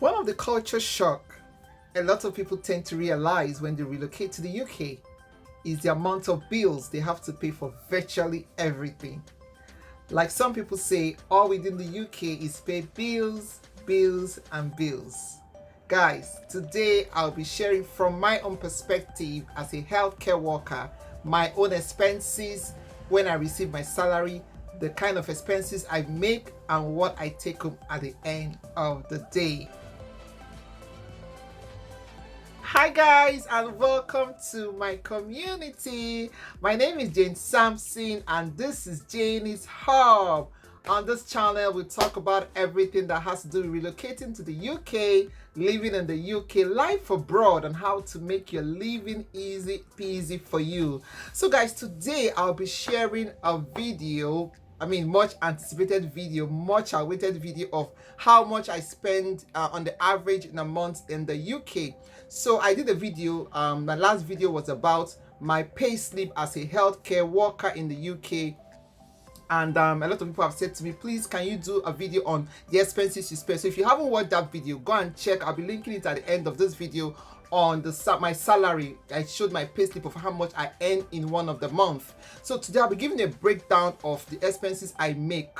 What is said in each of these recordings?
One of the culture shock a lot of people tend to realize when they relocate to the UK is the amount of bills they have to pay for virtually everything. Like some people say, all within the UK is pay bills, bills, and bills. Guys, today I'll be sharing from my own perspective as a healthcare worker, my own expenses when I receive my salary, the kind of expenses I make, and what I take home at the end of the day. Hi guys, and welcome to my community. My name is Jane Sampson and this is Janie's Hub. On this channel we talk about everything that has to do with relocating to the UK, living in the UK, life abroad, and how to make your living easy peasy for you. So guys, today I'll be sharing a video, much anticipated video, much awaited video of how much I spend on the average in a month in the UK. So I did a video, my last video was about my pay slip as a healthcare worker in the UK. And a lot of people have said to me, please, can you do a video on the expenses you spend? So if you haven't watched that video, go and check. I'll be linking it at the end of this video on my salary. I showed my payslip of how much I earn in one of the month. So today I'll be giving a breakdown of the expenses I make,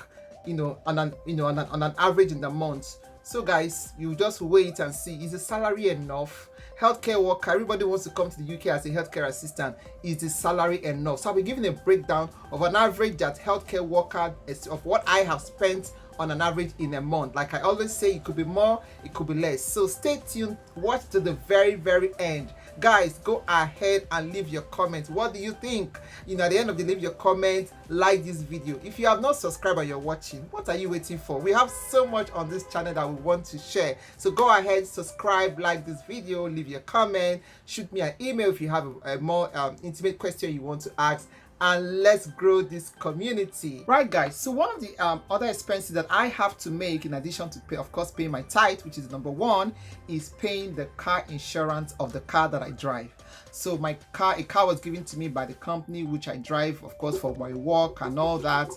on an average in the month. So guys, you just wait and see, is the salary enough? Healthcare worker, everybody wants to come to the UK as a healthcare assistant. Is the salary enough? So I'll be giving a breakdown of an average that healthcare worker of what I have spent on an average in a month. Like I always say, it could be more, it could be less. So stay tuned, watch to the very end. Guys, go ahead and leave your comments. What do you think? At the end of the leave your comment, like this video. If you have not subscribed and you're watching, what are you waiting for? We have so much on this channel that we want to share. So go ahead, subscribe, like this video, leave your comment, shoot me an email if you have a more intimate question you want to ask, and let's grow this community. Right guys, so one of the other expenses that I have to make in addition to pay, of course, paying my tithe, which is number one, is paying the car insurance of the car that I drive. So a car was given to me by the company which I drive, of course, for my work and all that,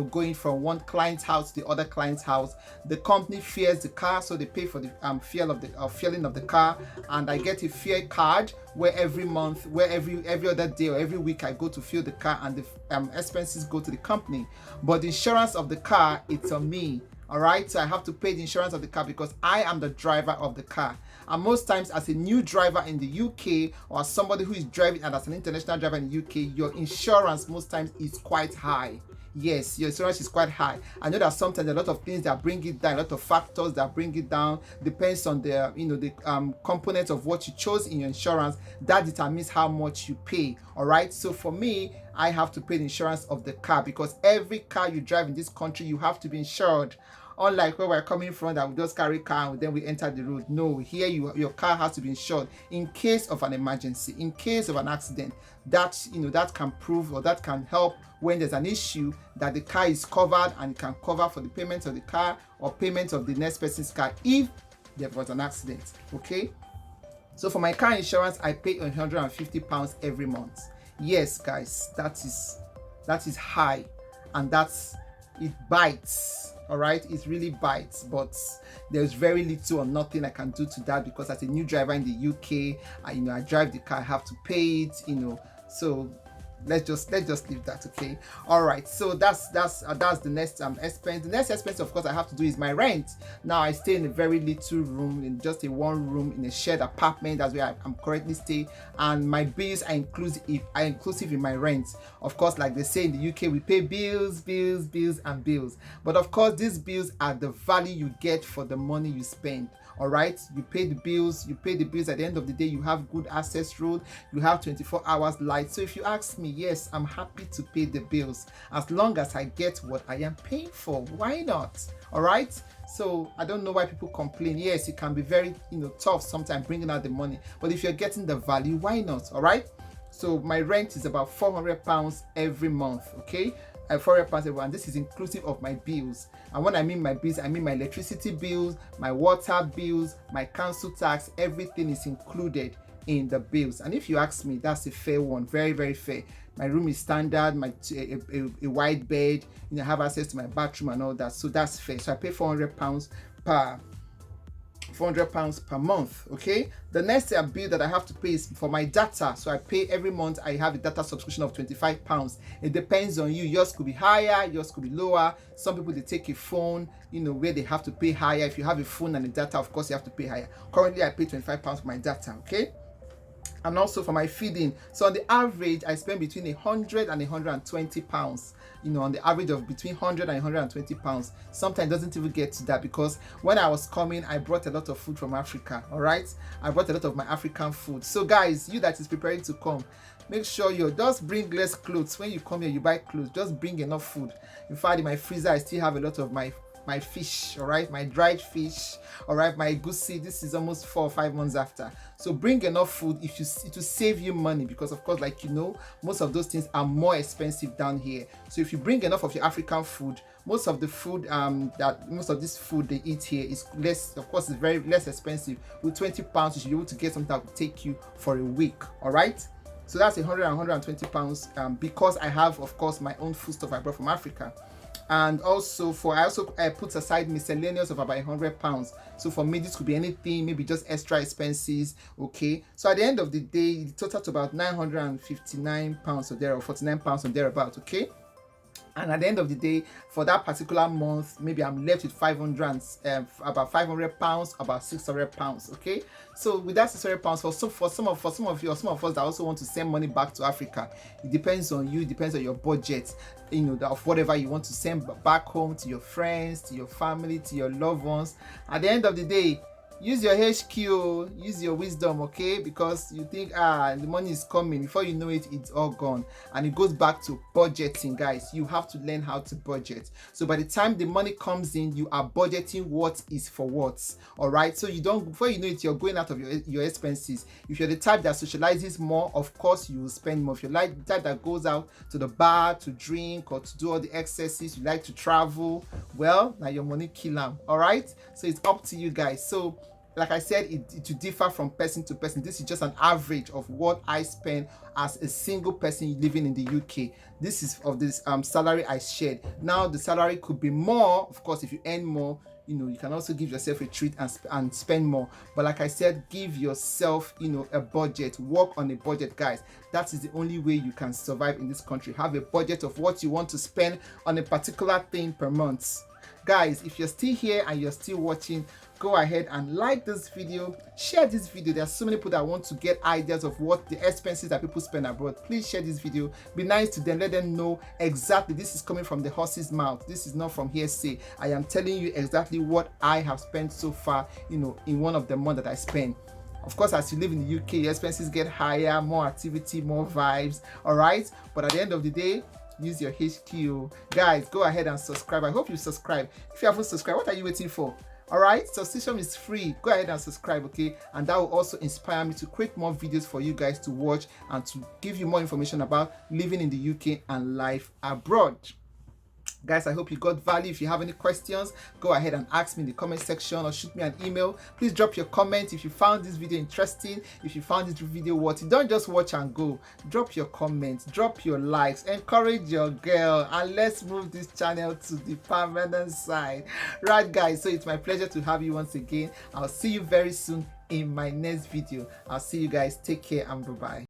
going from one client's house to the other client's house. The company fares the car, so they pay for the fueling of the car, and I get a fare card where every month, where every other day or every week I go to fuel the car, and the expenses go to the company. But the insurance of the car, it's on me. All right, so I have to pay the insurance of the car because I am the driver of the car. And most times, as a new driver in the UK, or as somebody who is driving and as an international driver in the UK, your insurance most times is quite high. Yes, your insurance is quite high. I know that sometimes a lot of things that bring it down, a lot of factors that bring it down, depends on the components of what you chose in your insurance that determines how much you pay. All right, so for me, I have to pay the insurance of the car because every car you drive in this country, you have to be insured. Unlike where we're coming from, that we just carry car and then we enter the road. No, here your car has to be insured in case of an emergency, in case of an accident. That that can prove, or that can help when there's an issue, that the car is covered, and it can cover for the payment of the car or payment of the next person's car if there was an accident. Okay, so for my car insurance, I pay £150 every month. Yes guys, that is high, and it bites. All right, it really bites, but there's very little or nothing I can do to that because as a new driver in the UK, I drive the car, I have to pay it, so let's just leave that. Okay, all right, so that's the next expense. The next expense, of course, I have to do is my rent. Now I stay in a very little room, in just a one room in a shared apartment. That's where I'm currently staying, and my bills are inclusive in my rent. Of course, like they say in the UK, we pay bills, and bills, but of course these bills are the value you get for the money you spend. All right, you pay the bills. At the end of the day, you have good access road, you have 24 hours light. So if you ask me, yes, I'm happy to pay the bills as long as I get what I am paying for. Why not? All right, so I don't know why people complain. Yes, it can be very tough sometimes bringing out the money, but if you're getting the value, why not? All right, so my rent is about £400 every month. Okay, £400 and this is inclusive of my bills. And when I mean my bills, I mean my electricity bills, my water bills, my council tax. Everything is included in the bills. And if you ask me, that's a fair one, very fair. My room is standard, a wide bed, I have access to my bathroom and all that, so that's fair. So I pay £400 £400 per month. Okay, the next bill that I have to pay is for my data. So I pay every month. I have a data subscription of £25. It depends on you. Yours could be higher, yours could be lower. Some people, they take a phone, where they have to pay higher. If you have a phone and a data, of course you have to pay higher. Currently I pay £25 for my data. Okay, and also for my feeding. So on the average, I spend between £100 and £120. On the average of between £100 and £120. Sometimes it doesn't even get to that, because when I was coming, I brought a lot of food from Africa. All right, I brought a lot of my African food. So guys, you that is preparing to come, make sure you just bring less clothes. When you come here, you buy clothes. Just bring enough food. In fact, in my freezer, I still have a lot of my fish, all right, my dried fish, all right, my goosey. This is almost 4 or 5 months after. So bring enough food. It will save you money, because of course, like most of those things are more expensive down here. So if you bring enough of your African food, most of the food most of this food they eat here is less, of course, it's very less expensive. With £20, you should be able to get something that will take you for a week. All right, so that's £100 and £120, because I have, of course, my own food stuff I brought from Africa. And also I put aside miscellaneous of about £100. So for me, this could be anything, maybe just extra expenses. Okay, so at the end of the day, it total to about £959 or there, or £49 or thereabout. Okay, and at the end of the day, for that particular month, maybe I'm left with about £500, about £600. Okay, so with that £600, for some of us that also want to send money back to Africa, it depends on you. It depends on your budget, of whatever you want to send back home to your friends, to your family, to your loved ones. At the end of the day, use your HQ, use your wisdom, okay? Because you think the money is coming, before you know it, it's all gone. And it goes back to budgeting, guys. You have to learn how to budget. So by the time the money comes in, you are budgeting what is for what. All right, so before you know it, you're going out of your expenses. If you're the type that socializes more, of course you will spend more. If you're like the type that goes out to the bar to drink or to do all the excesses, you like to travel, well, now your money kill them. All right, so it's up to you guys. So like I said, it will differ from person to person. This is just an average of what I spend as a single person living in the UK. This is of this salary I shared. Now the salary could be more, of course. If you earn more, you can also give yourself a treat and spend more. But like I said, give yourself a budget. Work on a budget, guys. That is the only way you can survive in this country. Have a budget of what you want to spend on a particular thing per month. Guys, if you're still here and you're still watching, go ahead and like this video, share this video. There are so many people that want to get ideas of what the expenses that people spend abroad. Please share this video. Be nice to them. Let them know exactly this is coming from the horse's mouth. This is not from hearsay. I am telling you exactly what I have spent so far, in one of the months that I spend. Of course, as you live in the UK, your expenses get higher, more activity, more vibes. All right, but at the end of the day, use your HQ. Guys, go ahead and subscribe. I hope you subscribe. If you haven't subscribed, what are you waiting for? All right, subscription is free. Go ahead and subscribe, okay? And that will also inspire me to create more videos for you guys to watch and to give you more information about living in the UK and life abroad. Guys, I hope you got value. If you have any questions, go ahead and ask me in the comment section or shoot me an email. Please drop your comment if you found this video interesting, if you found this video worthy. Don't just watch and go. Drop your comments, drop your likes, encourage your girl, and let's move this channel to the permanent side. Right, guys, so it's my pleasure to have you once again. I'll see you very soon in my next video. I'll see you guys. Take care and bye-bye.